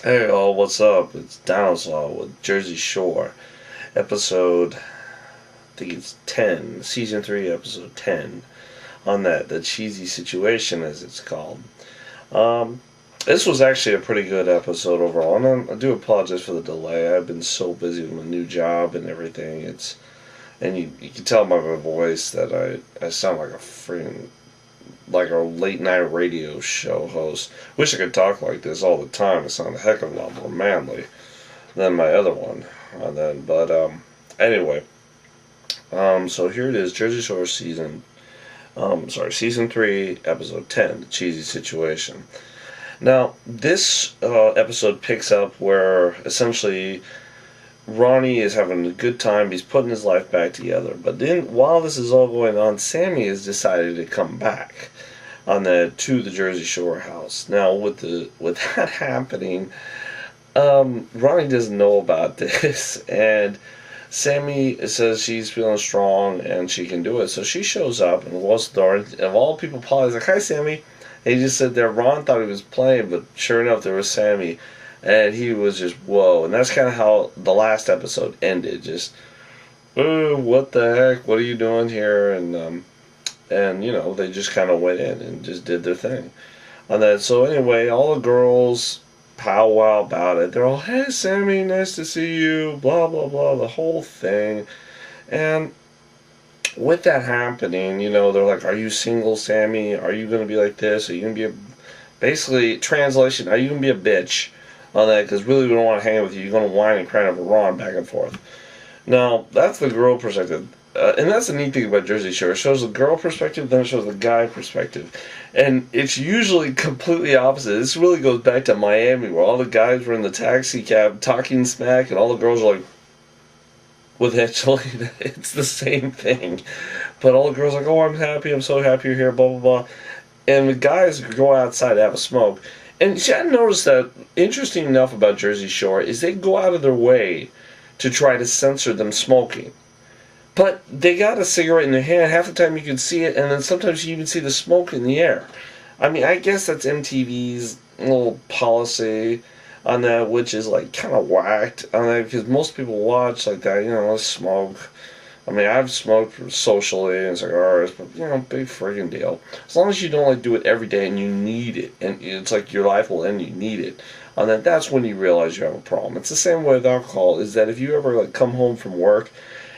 Hey all, what's up? It's Dinosa with Jersey Shore, episode, I think it's 10, season 3, episode 10, on the cheesy situation as it's called. Um, this was actually a pretty good episode overall, and I do apologize for the delay. I've been so busy with my new job and everything. And you can tell by my voice that I sound like a freaking like a late night radio show host. Wish I could talk like this all the time. I sound a heck of a lot more manly than my other one. Anyway, so here it is, Jersey Shore season 3, episode 10, the cheesy situation. Now, this episode picks up where essentially Ronnie is having a good time. He's putting his life back together. But then, while this is all going on, Sammy has decided to come back to the Jersey Shore house. Now, with that happening, Ronnie doesn't know about this, and Sammy says she's feeling strong and she can do it. So she shows up and walks the door. And of all people, Polly's like, "Hi, Sammy." And he just said there. Ron thought he was playing, but sure enough, there was Sammy. And he was just, whoa. And that's kind of how the last episode ended. Just, oh, what the heck? What are you doing here? And they just kind of went in and just did their thing. And then, so anyway, all the girls powwow about it. They're all, "Hey, Sammy, nice to see you," blah, blah, blah, the whole thing. And with that happening, they're like, "Are you single, Sammy? Are you going to be like this? Are you going to be basically, translation, are you going to be a bitch on that? Because really we don't want to hang with you. You're going to whine and cry over Ron back and forth." Now, that's the girl perspective. And that's the neat thing about Jersey Shore. It shows the girl perspective, then it shows the guy perspective. And it's usually completely opposite. This really goes back to Miami, where all the guys were in the taxi cab talking smack, and all the girls are like, with actually, it's the same thing. But all the girls are like, "Oh, I'm happy, I'm so happy you're here, blah, blah, blah." And the guys go outside to have a smoke. And see, I noticed that, interesting enough about Jersey Shore, is they go out of their way to try to censor them smoking. But they got a cigarette in their hand. Half the time you can see it, and then sometimes you even see the smoke in the air. I mean, I guess that's MTV's little policy on that, which is like kind of whacked on that, because most people watch like that, smoke. I mean, I've smoked socially and cigars, but big friggin' deal. As long as you don't like do it every day and you need it, and it's like your life will end, you need it. And then that's when you realize you have a problem. It's the same way with alcohol. Is that if you ever like come home from work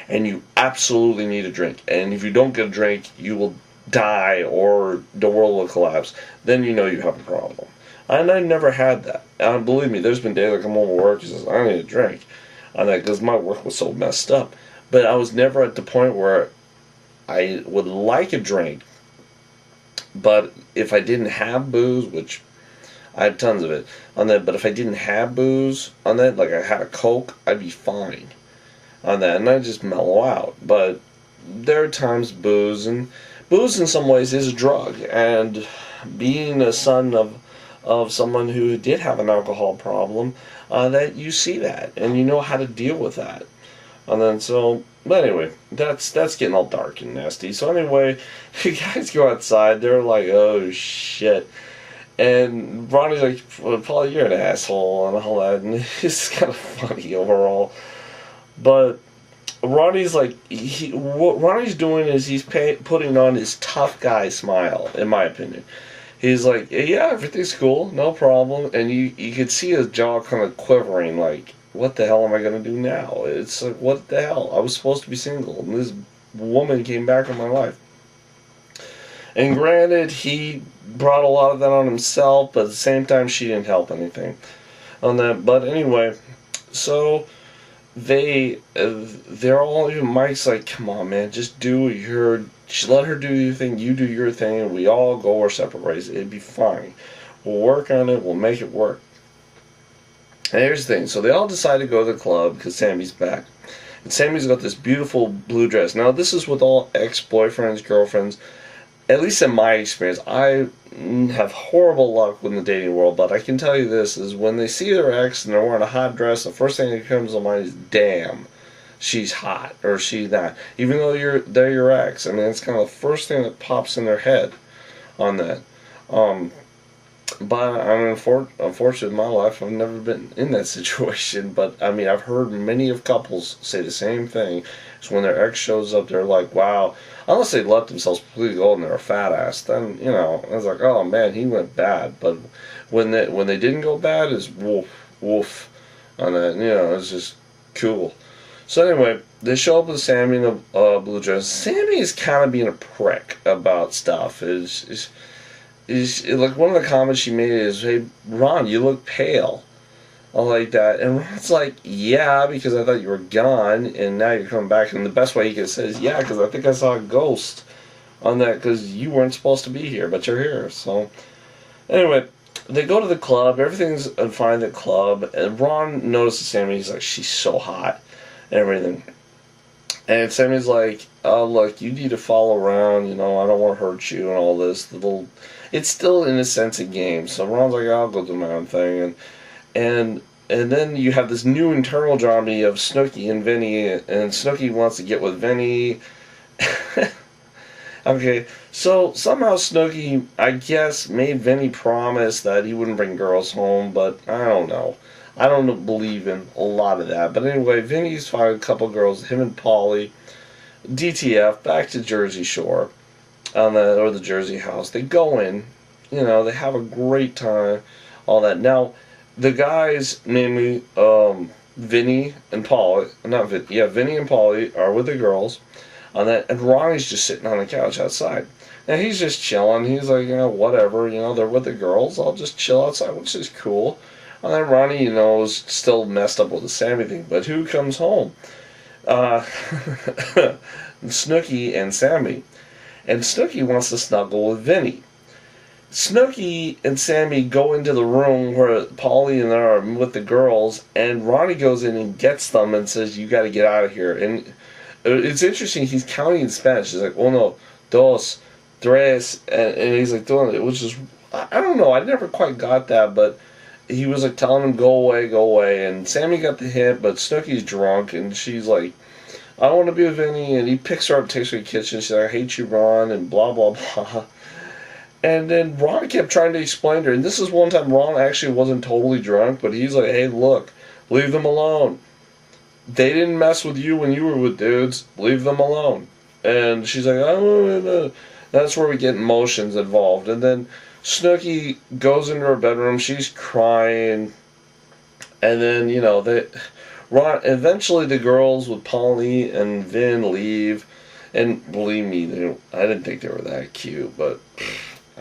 and you absolutely need a drink, and if you don't get a drink, you will die or the world will collapse, then you know you have a problem. And I never had that. And believe me, there's been days I come home from work and says, "I need a drink," and that because my work was so messed up. But I was never at the point where I would like a drink, but if I didn't have booze, which I have tons of it on that, but if I didn't have booze on that, like I had a Coke, I'd be fine on that, and I just mellow out. But there are times booze in some ways is a drug, and being a son of someone who did have an alcohol problem, that you see that and you know how to deal with that. And then but anyway, that's getting all dark and nasty. So anyway, the guys go outside. They're like, "Oh shit," and Ronnie's like, "Well, Paul, you're an asshole," and all that. And it's kind of funny overall. But Ronnie's like, what Ronnie's doing is he's putting on his tough guy smile, in my opinion. He's like, "Yeah, everything's cool, no problem," and you could see his jaw kind of quivering, like, what the hell am I going to do now? It's like, what the hell? I was supposed to be single, and this woman came back in my life. And granted, he brought a lot of that on himself, but at the same time, she didn't help anything on that. But anyway, so they're all, even Mike's like, "Come on, man, just let her do your thing, you do your thing, and we all go our separate ways. It'd be fine. We'll work on it, we'll make it work." And here's the thing. So they all decide to go to the club because Sammy's back. And Sammy's got this beautiful blue dress. Now, this is with all ex-boyfriends, girlfriends. At least in my experience, I have horrible luck in the dating world, but I can tell you this, is when they see their ex and they're wearing a hot dress, the first thing that comes to mind is, "Damn, she's hot," or "she's not." Even though they're your ex. I mean, it's kind of the first thing that pops in their head on that. But unfortunately, in my life, I've never been in that situation. But I mean, I've heard many of couples say the same thing. So when their ex shows up, they're like, "Wow." Unless they let themselves completely go and they're a fat ass, then I was like, "Oh man, he went bad." But when they didn't go bad, is woof woof, and then it's just cool. So anyway, they show up with Sammy in a blue dress. Sammy is kind of being a prick about stuff. Is like one of the comments she made is, "Hey Ron, you look pale." I like that, and Ron's like, "Yeah, because I thought you were gone, and now you're coming back." And the best way he could say is, "Yeah, because I think I saw a ghost on that because you weren't supposed to be here, but you're here." So anyway, they go to the club. Everything's fine at the club, and Ron notices Sammy. He's like, "She's so hot," and everything. And Sammy's like, "Oh, look, you need to follow around. I don't want to hurt you and all this." It's still in a sense a game. So Ron's like, "I'll go do my own thing," and then you have this new internal drama of Snooki and Vinny, and Snooki wants to get with Vinny. Okay, so somehow Snooki, I guess, made Vinny promise that he wouldn't bring girls home, but I don't know. I don't believe in a lot of that. But anyway, Vinny's found a couple girls, him and Polly, DTF, back to Jersey Shore, or the Jersey house. They go in, they have a great time, all that. Now, the guys, namely Vinny and Polly, not Vinny, yeah, Vinny and Polly are with the girls, on that, and Ronnie's just sitting on the couch outside. Now he's just chilling. He's like, whatever, they're with the girls. I'll just chill outside, which is cool. And then Ronnie, is still messed up with the Sammy thing. But who comes home? Snooki and Sammy. And Snooki wants to snuggle with Vinny. Snooki and Sammy go into the room where Polly and are with the girls, and Ronnie goes in and gets them and says, "You got to get out of here." And it's interesting, he's counting in Spanish. He's like, "Uno, dos, tres," and he's like doing it, which is, I don't know, I never quite got that, but he was like telling him, go away, and Sammy got the hint, but Snooki's drunk, and she's like, "I want to be with Vinny," and he picks her up, takes her to the kitchen, she's like, "I hate you, Ron," and blah, blah, blah. And then Ron kept trying to explain to her, and this is one time Ron actually wasn't totally drunk, but he's like, "Hey, look, leave them alone. They didn't mess with you when you were with dudes. Leave them alone." And she's like, "Oh, that's where we get emotions involved." And then Snooki goes into her bedroom. She's crying, and then Ron. Eventually, the girls with Polly and Vin leave, and believe me, I didn't think they were that cute, but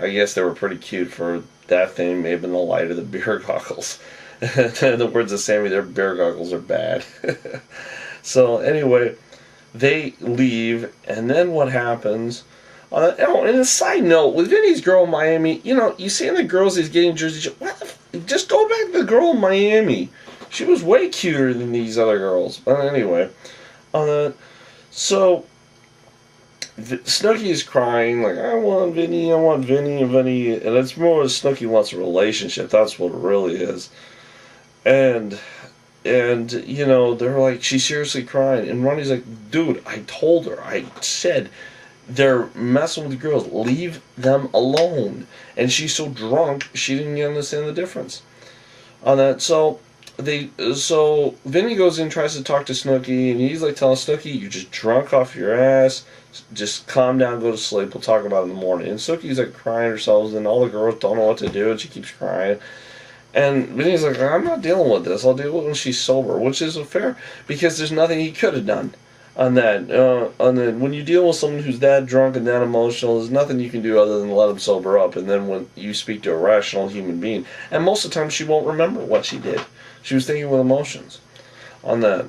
I guess they were pretty cute for that thing. Maybe in the light of the beer goggles. In the words of Sammy, their beer goggles are bad. So anyway, they leave, and then what happens? And a side note, with Vinny's girl in Miami, you see the girls he's getting Jersey. Just go back to the girl in Miami. She was way cuter than these other girls. But anyway, so Snooki is crying like, "I want Vinny, and Vinny," and it's more Snooki wants a relationship. That's what it really is. And they're like, she's seriously crying, and Ronnie's like, "Dude, I told her, I said they're messing with the girls, leave them alone." And she's so drunk she didn't understand the difference on that. So Vinny goes in, tries to talk to Snooki, and he's like telling Snooki, "You're just drunk off your ass, just calm down, go to sleep, we'll talk about it in the morning." And Snooki's like crying herself, and all the girls don't know what to do, and she keeps crying. And Vinny's like, "I'm not dealing with this. I'll deal with it when she's sober," which is fair, because there's nothing he could have done on that. When you deal with someone who's that drunk and that emotional, there's nothing you can do other than let him sober up. And then when you speak to a rational human being, and most of the time she won't remember what she did. She was thinking with emotions on that.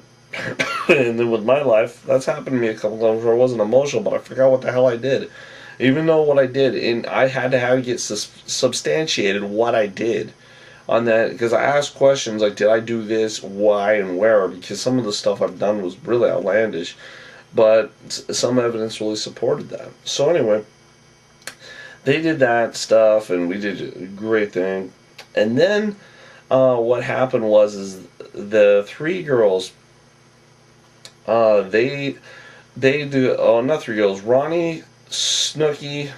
And then with my life, that's happened to me a couple times where I wasn't emotional, but I forgot what the hell I did. Even though what I did, and I had to have it get substantiated what I did on that, because I asked questions like, did I do this, why, and where, because some of the stuff I've done was really outlandish, but some evidence really supported that. So anyway, they did that stuff, and we did a great thing. And then what happened is the three girls, they do, not three girls, Ronnie, Snooki,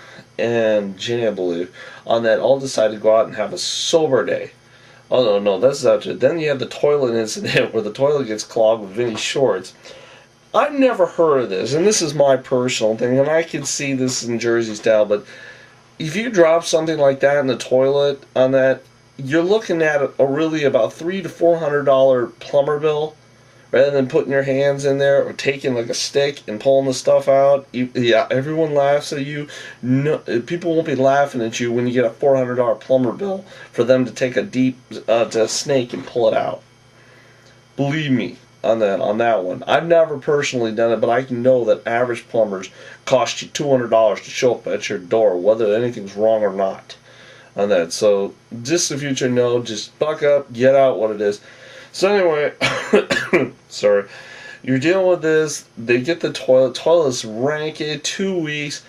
and Ginny, I believe, on that all decide to go out and have a sober day. Oh no, that's not it. Then you have the toilet incident where the toilet gets clogged with Vinny's shorts. I've never heard of this, and this is my personal thing, and I can see this in Jersey style, but if you drop something like that in the toilet on that, you're looking at a really about $300 to $400 plumber bill, rather than putting your hands in there or taking like a stick and pulling the stuff out. Yeah, everyone laughs at you. No, people won't be laughing at you when you get a $400 plumber bill for them to take a deep to a snake and pull it out. Believe me on that one. I've never personally done it, but I know that average plumbers cost you $200 to show up at your door, whether anything's wrong or not. On that, so just the future, no, just buck up, get out what it is. So anyway, sorry, you're dealing with this. They get the toilet's rancid, 2 weeks.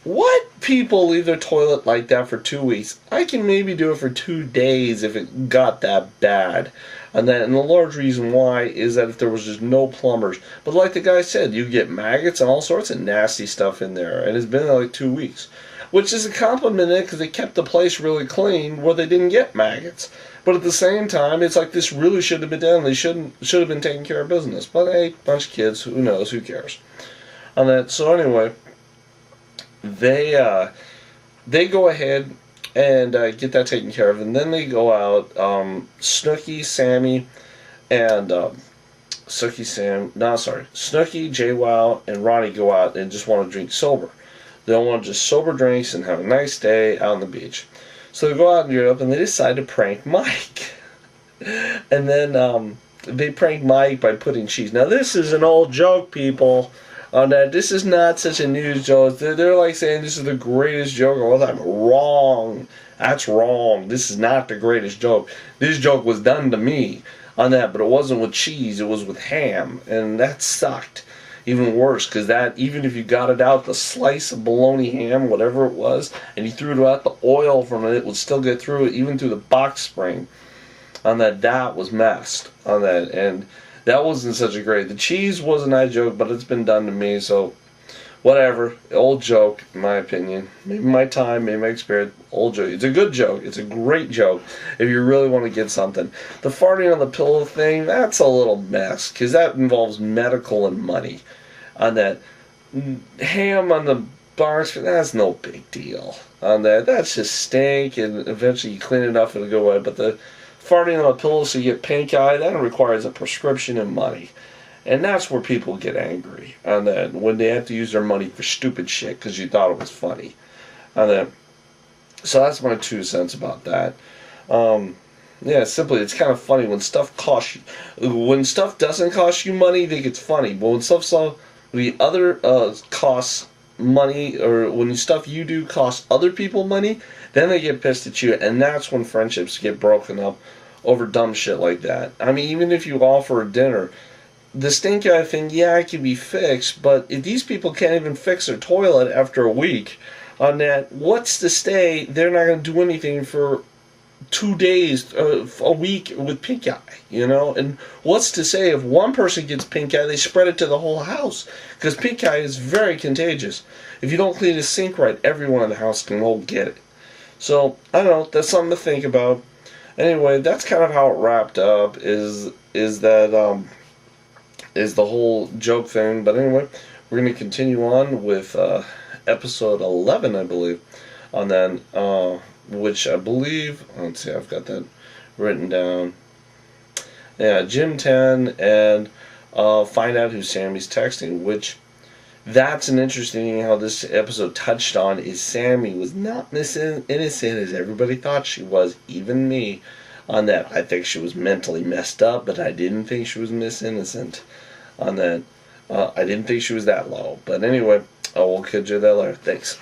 What people leave their toilet like that for 2 weeks? I can maybe do it for 2 days if it got that bad. And the large reason why is that if there was just no plumbers. But like the guy said, you get maggots and all sorts of nasty stuff in there. And it's been like 2 weeks. Which is a compliment because they kept the place really clean where they didn't get maggots. But at the same time, it's like this really should have been done. They should have been taking care of business. But hey, bunch of kids, who knows, who cares? On that, so anyway, they go ahead and get that taken care of, and then they go out. Snooki, Sammy, and Snooki, JWoww, and Ronnie go out and just want to drink sober. They don't want just sober drinks and have a nice day out on the beach. So they go out in Europe and they decide to prank Mike. And then they prank Mike by putting cheese. Now this is an old joke, people. On that, this is not such a news joke. They're like saying this is the greatest joke of all time. Wrong. That's wrong. This is not the greatest joke. This joke was done to me on that, but it wasn't with cheese. It was with ham, and that sucked. Even worse, because that, even if you got it out, the slice of bologna ham, whatever it was, and you threw it out, the oil from it would still get through it, even through the box spring. On that was messed. On that, and that wasn't such a great. The cheese wasn't that joke, but it's been done to me, so whatever. Old joke, in my opinion. Maybe my time, maybe my experience. Old joke. It's a good joke. It's a great joke if you really want to get something. The farting on the pillow thing, that's a little mess, because that involves medical and money. On that, ham on the box, that's no big deal. On that, that's just stink, and eventually you clean it up and it'll go away. But the farting on a pillow so you get pink eye, that requires a prescription and money. And that's where people get angry. And then when they have to use their money for stupid shit because you thought it was funny. And then, so that's my 2 cents about that. Yeah, simply, it's kind of funny when stuff costs you. When stuff doesn't cost you money, they think it's funny. But when the other costs money, or when stuff you do costs other people money, then they get pissed at you, and that's when friendships get broken up over dumb shit like that. I mean, even if you offer a dinner, the stink eye thing, yeah, it can be fixed, but if these people can't even fix their toilet after a week on that, what's to say they're not going to do anything for 2 days, a week with pink eye, you know? And what's to say if one person gets pink eye, they spread it to the whole house? Because pink eye is very contagious. If you don't clean the sink right, everyone in the house can all get it. So, I don't know, that's something to think about. Anyway, that's kind of how it wrapped up, is the whole joke thing. But anyway, we're going to continue on with episode 11, I believe, on that, which I believe, let's see, I've got that written down. Yeah, Jim 10, and find out who Sammy's texting, which, that's an interesting thing how this episode touched on, is Sammy was not as innocent as everybody thought she was, even me, on that. I think she was mentally messed up, but I didn't think she was innocent on that. I didn't think she was that low. But anyway, I will catch you that later. Thanks.